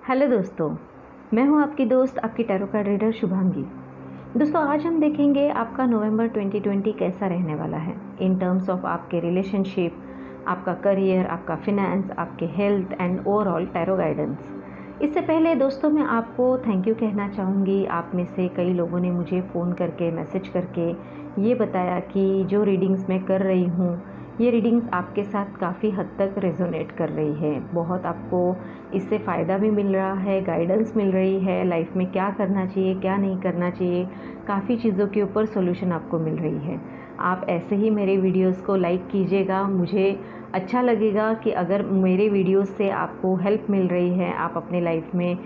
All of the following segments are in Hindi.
हेलो दोस्तों, मैं हूं आपकी दोस्त, आपकी टैरो कार्ड रीडर शुभांगी। दोस्तों, आज हम देखेंगे आपका नवंबर 2020 कैसा रहने वाला है इन टर्म्स ऑफ आपके रिलेशनशिप, आपका करियर, आपका फिनेंस, आपके health and overall tarot guidance. इससे पहले दोस्तों मैं आपको थैंक यू कहना चाहूँगी। आप में से कई लोगों ने मुझे फ़ोन करके, मैसेज करके ये बताया कि जो रीडिंग्स मैं कर रही हूँ, ये रीडिंग्स आपके साथ काफ़ी हद तक रेजोनेट कर रही है। बहुत आपको इससे फ़ायदा भी मिल रहा है, गाइडेंस मिल रही है, लाइफ में क्या करना चाहिए, क्या नहीं करना चाहिए, काफ़ी चीज़ों के ऊपर सॉल्यूशन आपको मिल रही है। आप ऐसे ही मेरे वीडियोस को लाइक कीजिएगा। मुझे अच्छा लगेगा कि अगर मेरे वीडियोस से आपको हेल्प मिल रही है, आप अपने लाइफ में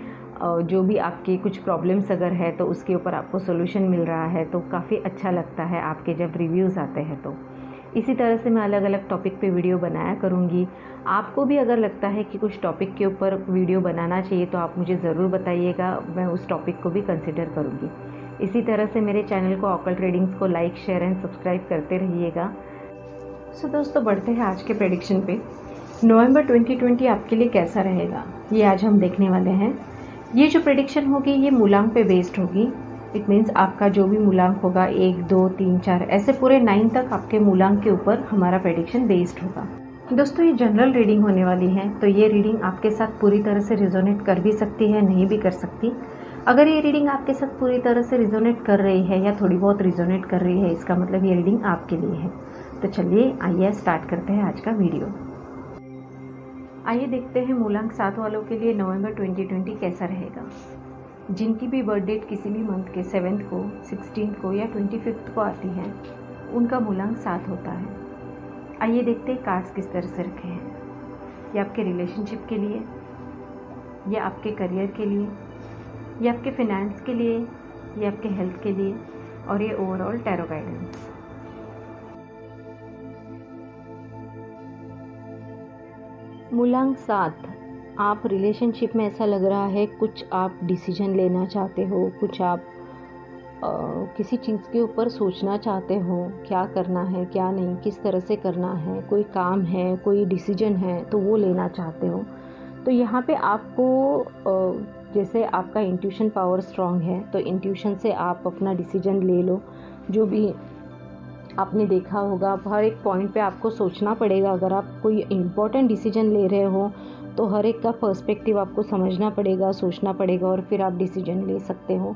जो भी आपके कुछ प्रॉब्लम्स अगर है तो उसके ऊपर आपको सॉल्यूशन मिल रहा है, तो काफ़ी अच्छा लगता है आपके जब रिव्यूज़ आते हैं। तो इसी तरह से मैं अलग अलग टॉपिक पे वीडियो बनाया करूँगी। आपको भी अगर लगता है कि कुछ टॉपिक के ऊपर वीडियो बनाना चाहिए तो आप मुझे ज़रूर बताइएगा, मैं उस टॉपिक को भी कंसिडर करूँगी। इसी तरह से मेरे चैनल को ऑकल्ट रीडिंग्स को लाइक, शेयर एंड सब्सक्राइब करते रहिएगा। सो दोस्तों, बढ़ते हैं आज के प्रेडिक्शन पे। नवंबर 2020 आपके लिए कैसा रहेगा, ये आज हम देखने वाले हैं। ये जो प्रेडिक्शन होगी ये मूलांक पे बेस्ड होगी। इट मीन्स आपका जो भी मूलांक होगा 1, 2, 3, 4 ऐसे पूरे 9 तक आपके मूलांक के ऊपर हमारा प्रेडिक्शन बेस्ड होगा। दोस्तों, ये जनरल रीडिंग होने वाली है, तो ये रीडिंग आपके साथ पूरी तरह से रिजोनेट कर भी सकती है, नहीं भी कर सकती। अगर ये रीडिंग आपके साथ पूरी तरह से रिजोनेट कर रही है या थोड़ी बहुत रिजोनेट कर रही है, इसका मतलब ये रीडिंग आपके लिए है। तो चलिए आइए स्टार्ट करते हैं आज का वीडियो। आइए देखते हैं मूलांक 7 वालों के लिए नवंबर 2020 कैसा रहेगा। जिनकी भी बर्थ डेट किसी भी मंथ के 7th को, 16th को या 25th को आती है, उनका मूलांक 7 होता है। आइए देखते हैं कार्ड्स किस तरह से रखे हैं। ये आपके रिलेशनशिप के लिए, ये आपके करियर के लिए, ये आपके फिनेंस के लिए, ये आपके हेल्थ के लिए और ये ओवरऑल टैरो गाइडेंस। मूलांक 7, आप रिलेशनशिप में ऐसा लग रहा है कुछ आप डिसीजन लेना चाहते हो, कुछ आप किसी चीज़ के ऊपर सोचना चाहते हो, क्या करना है क्या नहीं, किस तरह से करना है, कोई काम है, कोई डिसीजन है तो वो लेना चाहते हो। तो यहाँ पे आपको जैसे आपका इंट्यूशन पावर स्ट्रांग है तो इंट्यूशन से आप अपना डिसीजन ले लो। जो भी आपने देखा होगा, हर एक पॉइंट पे आपको सोचना पड़ेगा। अगर आप कोई इम्पोर्टेंट डिसीजन ले रहे हो तो हर एक का पर्सपेक्टिव आपको समझना पड़ेगा, सोचना पड़ेगा और फिर आप डिसीजन ले सकते हो।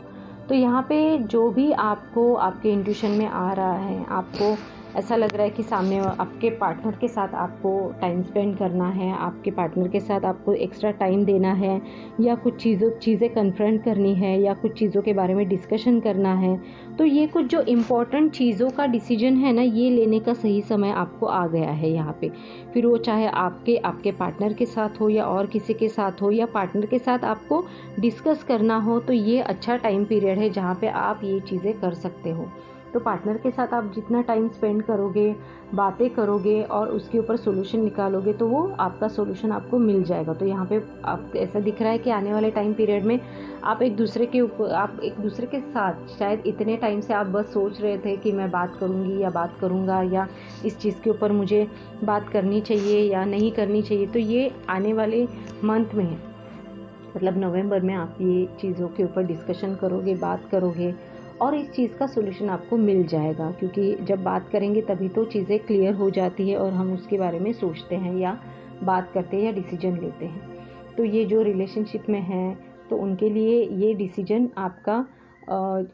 तो यहाँ पे जो भी आपको आपके इंट्यूशन में आ रहा है, आपको ऐसा लग रहा है कि सामने आपके पार्टनर के साथ आपको टाइम स्पेंड करना है, आपके पार्टनर के साथ आपको एक्स्ट्रा टाइम देना है, या कुछ चीज़ें कन्फ्रंट करनी है, या कुछ चीज़ों के बारे में डिस्कशन करना है, तो ये कुछ जो इम्पोर्टेंट चीज़ों का डिसीजन है ना, ये लेने का सही समय आपको आ गया है यहाँ पे। फिर वो चाहे आपके पार्टनर के साथ हो या और किसी के साथ हो, या पार्टनर के साथ आपको डिस्कस करना हो, तो ये अच्छा टाइम पीरियड है जहाँ पे आप ये चीज़ें कर सकते हो। तो पार्टनर के साथ आप जितना टाइम स्पेंड करोगे, बातें करोगे और उसके ऊपर सोल्यूशन निकालोगे, तो वो आपका सोल्यूशन आपको मिल जाएगा। तो यहाँ पे आप ऐसा दिख रहा है कि आने वाले टाइम पीरियड में आप एक दूसरे के साथ शायद इतने टाइम से आप बस सोच रहे थे कि मैं बात करूँगी या बात करूँगा, या इस चीज़ के ऊपर मुझे बात करनी चाहिए या नहीं करनी चाहिए। तो ये आने वाले मंथ में, मतलब नवंबर में, आप ये चीज़ों के ऊपर डिस्कशन करोगे, बात करोगे और इस चीज़ का सोल्यूशन आपको मिल जाएगा। क्योंकि जब बात करेंगे तभी तो चीज़ें क्लियर हो जाती है और हम उसके बारे में सोचते हैं या बात करते हैं या डिसीजन लेते हैं। तो ये जो रिलेशनशिप में है तो उनके लिए ये डिसीजन आपका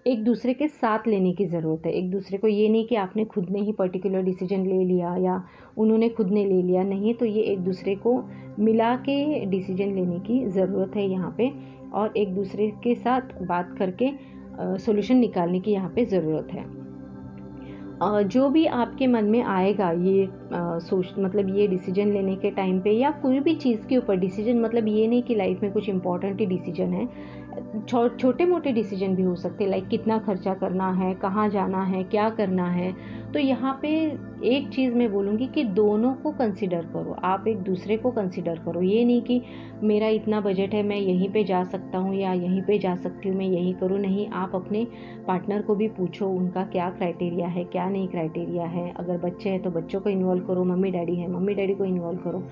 एक दूसरे के साथ लेने की ज़रूरत है। एक दूसरे को, ये नहीं कि आपने खुद ने ही पर्टिकुलर डिसीजन ले लिया या उन्होंने खुद ने ले लिया, नहीं। तो ये एक दूसरे को मिला के डिसीजन लेने की ज़रूरत है यहाँ पे, और एक दूसरे के साथ बात करके सॉल्यूशन निकालने की यहाँ पे ज़रूरत है। जो भी आपके मन में आएगा ये मतलब ये डिसीजन लेने के टाइम पे, या कोई भी चीज़ के ऊपर डिसीजन, मतलब ये नहीं कि लाइफ में कुछ इंपॉर्टेंट ही डिसीजन है, छोटे मोटे डिसीजन भी हो सकते हैं। लाइक कितना खर्चा करना है, कहाँ जाना है, क्या करना है। तो यहाँ पे एक चीज़ मैं बोलूँगी कि दोनों को कंसिडर करो, आप एक दूसरे को कंसिडर करो। ये नहीं कि मेरा इतना बजट है, मैं यहीं पे जा सकता हूँ या यहीं पे जा सकती हूँ, मैं यही करूँ। नहीं, आप अपने पार्टनर को भी पूछो उनका क्या क्राइटेरिया है, क्या नहीं क्राइटेरिया है। अगर बच्चे हैं तो बच्चों को इन्वॉल्व इन्वॉल्व करो, मम्मी डैडी है, मम्मी डैडी को इन्वॉल्व करो।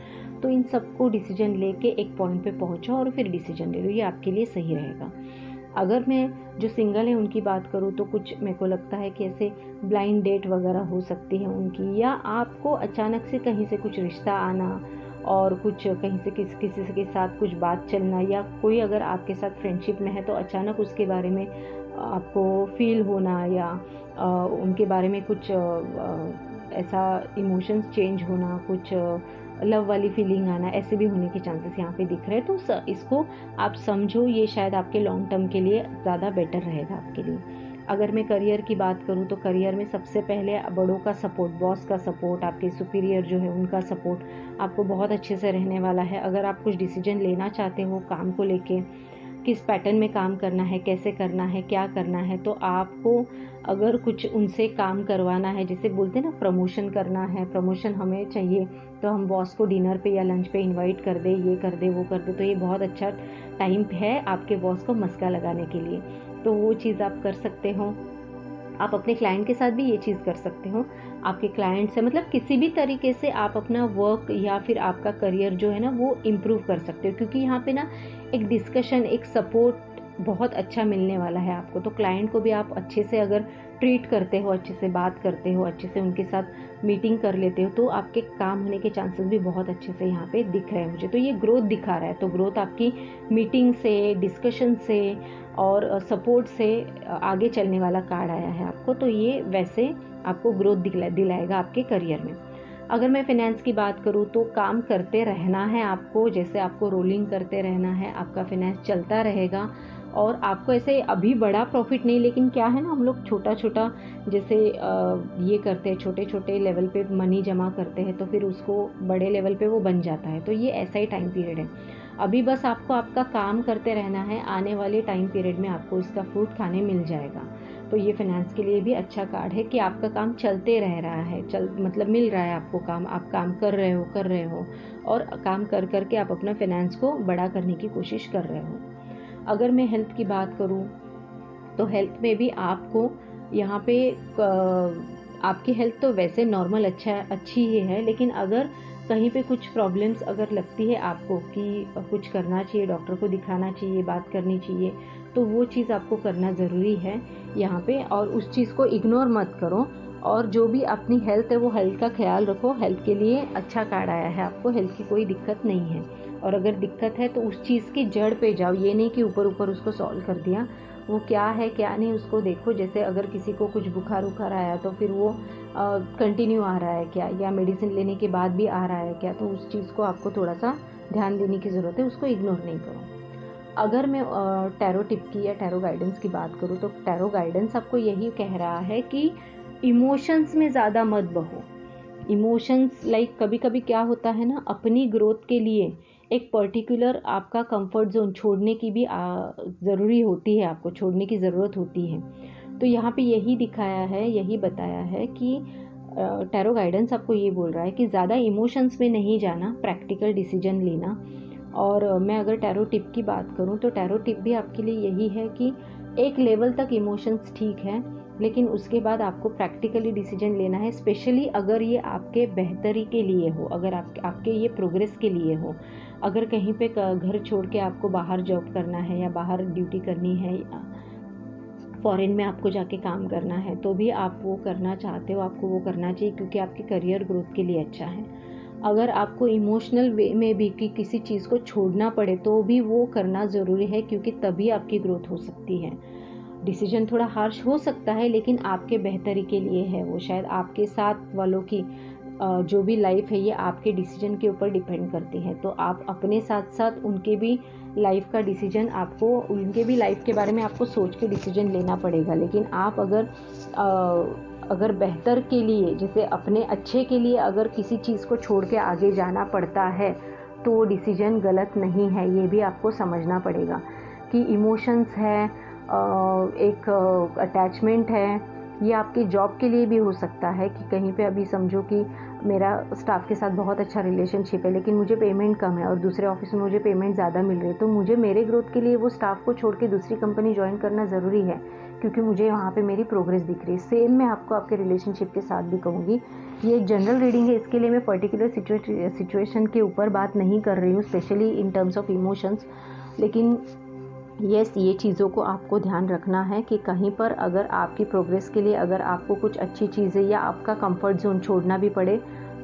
तो इन सबको डिसीजन लेके एक पॉइंट पे पहुँचो और फिर डिसीजन ले लो, ये आपके लिए सही रहेगा। अगर मैं जो सिंगल है उनकी बात करूँ तो कुछ मेरे को लगता है कि ऐसे ब्लाइंड डेट वगैरह हो सकती है उनकी, या आपको अचानक से कहीं से कुछ रिश्ता आना और कुछ कहीं से किसी के साथ कुछ बात चलना, या कोई अगर आपके साथ फ्रेंडशिप में है तो अचानक उसके बारे में आपको फील होना, या उनके बारे में कुछ ऐसा इमोशंस चेंज होना, कुछ लव वाली फीलिंग आना, ऐसे भी होने के चांसेस यहाँ पे दिख रहे हैं। तो इसको आप समझो, ये शायद आपके लॉन्ग टर्म के लिए ज़्यादा बेटर रहेगा आपके लिए। अगर मैं करियर की बात करूँ तो करियर में सबसे पहले बड़ों का सपोर्ट, बॉस का सपोर्ट, आपके सुपीरियर जो है उनका सपोर्ट आपको बहुत अच्छे से रहने वाला है। अगर आप कुछ डिसीजन लेना चाहते हो काम को लेके, किस पैटर्न में काम करना है, कैसे करना है, क्या करना है, तो आपको अगर कुछ उनसे काम करवाना है, जैसे बोलते हैं ना प्रमोशन करना है, प्रमोशन हमें चाहिए, तो हम बॉस को डिनर पे या लंच पे इनवाइट कर दे, ये कर दे, वो कर दे, तो ये बहुत अच्छा टाइम है आपके बॉस को मस्का लगाने के लिए। तो वो चीज़ आप कर सकते हो। आप अपने क्लाइंट के साथ भी ये चीज़ कर सकते हो। आपके क्लाइंट से मतलब किसी भी तरीके से आप अपना वर्क या फिर आपका करियर जो है ना वो इम्प्रूव कर सकते हो, क्योंकि यहाँ पे ना एक डिस्कशन, एक सपोर्ट बहुत अच्छा मिलने वाला है आपको। तो क्लाइंट को भी आप अच्छे से अगर ट्रीट करते हो, अच्छे से बात करते हो, अच्छे से उनके साथ मीटिंग कर लेते हो, तो आपके काम होने के चांसेस भी बहुत अच्छे से यहाँ पे दिख रहे हैं मुझे। तो ये ग्रोथ दिखा रहा है। तो ग्रोथ आपकी मीटिंग से, डिस्कशन से और सपोर्ट से आगे चलने वाला कार्ड आया है आपको। तो ये वैसे आपको ग्रोथ दिलाएगा आपके करियर में। अगर मैं फाइनेंस की बात करूँ तो काम करते रहना है आपको, जैसे आपको रोलिंग करते रहना है, आपका फाइनेंस चलता रहेगा और आपको ऐसे अभी बड़ा प्रॉफिट नहीं, लेकिन क्या है ना हम लोग छोटा छोटा जैसे ये करते हैं, छोटे छोटे लेवल पे मनी जमा करते हैं तो फिर उसको बड़े लेवल पे वो बन जाता है। तो ये ऐसा ही टाइम पीरियड है। अभी बस आपको आपका काम करते रहना है, आने वाले टाइम पीरियड में आपको इसका फ्रूट खाने मिल जाएगा। तो ये फाइनेंस के लिए भी अच्छा कार्ड है कि आपका काम चलते रह रहा है, मतलब मिल रहा है आपको काम, आप काम कर रहे हो और काम कर करके आप अपना फाइनेंस को बड़ा करने की कोशिश कर रहे हो। अगर मैं हेल्थ की बात करूँ तो हेल्थ में भी आपको यहाँ पे आपकी हेल्थ तो वैसे नॉर्मल अच्छी ही है, लेकिन अगर कहीं पे कुछ प्रॉब्लम्स अगर लगती है आपको कि कुछ करना चाहिए, डॉक्टर को दिखाना चाहिए, बात करनी चाहिए, तो वो चीज़ आपको करना ज़रूरी है यहाँ पे। और उस चीज़ को इग्नोर मत करो और जो भी अपनी हेल्थ है वो हेल्थ का ख्याल रखो। हेल्थ के लिए अच्छा कार्ड आया है आपको, हेल्थ की कोई दिक्कत नहीं है। और अगर दिक्कत है तो उस चीज़ की जड़ पे जाओ, ये नहीं कि ऊपर ऊपर उसको सॉल्व कर दिया। वो क्या है क्या नहीं उसको देखो। जैसे अगर किसी को कुछ बुखार उखार आया तो फिर वो कंटिन्यू आ रहा है क्या, या मेडिसिन लेने के बाद भी आ रहा है क्या, तो उस चीज़ को आपको थोड़ा सा ध्यान देने की ज़रूरत है, उसको इग्नोर नहीं करो। अगर मैं टैरो टिप की या टैरो गाइडेंस की बात करूँ तो टैरो गाइडेंस आपको यही कह रहा है कि इमोशंस में ज़्यादा मत बहो। इमोशंस लाइक कभी कभी क्या होता है ना, अपनी ग्रोथ के लिए एक पर्टिकुलर आपका कंफर्ट जोन छोड़ने की भी ज़रूरी होती है, आपको छोड़ने की ज़रूरत होती है। तो यहाँ पे यही दिखाया है, यही बताया है कि टैरो गाइडेंस आपको ये बोल रहा है कि ज़्यादा इमोशंस में नहीं जाना, प्रैक्टिकल डिसीजन लेना। और मैं अगर टैरो टिप की बात करूँ तो टैरो टिप भी आपके लिए यही है कि एक लेवल तक इमोशंस ठीक है, लेकिन उसके बाद आपको प्रैक्टिकली डिसीजन लेना है, स्पेशली अगर ये आपके बेहतरी के लिए हो, अगर आपके ये प्रोग्रेस के लिए हो। अगर कहीं पे घर छोड़ के आपको बाहर जॉब करना है या बाहर ड्यूटी करनी है, फॉरेन में आपको जाके काम करना है, तो भी आप वो करना चाहते हो, आपको वो करना चाहिए क्योंकि आपके करियर ग्रोथ के लिए अच्छा है। अगर आपको इमोशनल वे में भी कि किसी चीज़ को छोड़ना पड़े तो भी वो करना ज़रूरी है, क्योंकि तभी आपकी ग्रोथ हो सकती है। डिसीजन थोड़ा हार्श हो सकता है लेकिन आपके बेहतरी के लिए है वो। शायद आपके साथ वालों की जो भी लाइफ है ये आपके डिसीजन के ऊपर डिपेंड करती है, तो आप अपने साथ साथ उनके भी लाइफ का डिसीजन, आपको उनके भी लाइफ के बारे में आपको सोच के डिसीजन लेना पड़ेगा। लेकिन आप अगर बेहतर के लिए, जैसे अपने अच्छे के लिए अगर किसी चीज़ को छोड़ के आगे जाना पड़ता है तो वो डिसीजन गलत नहीं है। ये भी आपको समझना पड़ेगा कि इमोशंस है, एक अटैचमेंट है, ये आपकी जॉब के लिए भी हो सकता है कि कहीं पे अभी समझो कि मेरा स्टाफ के साथ बहुत अच्छा रिलेशनशिप है लेकिन मुझे पेमेंट कम है और दूसरे ऑफिस में मुझे पेमेंट ज़्यादा मिल रही है, तो मुझे मेरे ग्रोथ के लिए वो स्टाफ को छोड़ के दूसरी कंपनी ज्वाइन करना ज़रूरी है क्योंकि मुझे वहाँ पे मेरी प्रोग्रेस दिख रही है। सेम मैं आपको आपके रिलेशनशिप के साथ भी कहूँगी। ये एक जनरल रीडिंग है, इसके लिए मैं पर्टिकुलर सिचुएशन के ऊपर बात नहीं कर रही हूँ, specially in terms of emotions. लेकिन यस, ये चीज़ों को आपको ध्यान रखना है कि कहीं पर अगर आपकी प्रोग्रेस के लिए अगर आपको कुछ अच्छी चीज़ें या आपका कंफर्ट जोन छोड़ना भी पड़े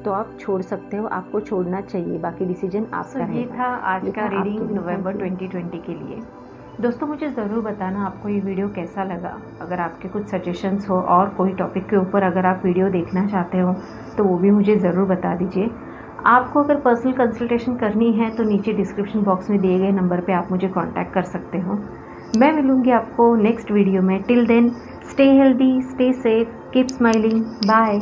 तो आप छोड़ सकते हो, आपको छोड़ना चाहिए, बाकी डिसीजन आपका है। ये था आज का रीडिंग नवंबर 2020 के लिए। दोस्तों मुझे ज़रूर बताना आपको ये वीडियो कैसा लगा। अगर आपके कुछ सजेशंस हो और कोई टॉपिक के ऊपर अगर आप वीडियो देखना चाहते हो तो वो भी मुझे ज़रूर बता दीजिए। आपको अगर पर्सनल कंसल्टेशन करनी है तो नीचे डिस्क्रिप्शन बॉक्स में दिए गए नंबर पे आप मुझे कांटेक्ट कर सकते हो। मैं मिलूँगी आपको नेक्स्ट वीडियो में। Till then stay healthy, stay safe, keep smiling, bye.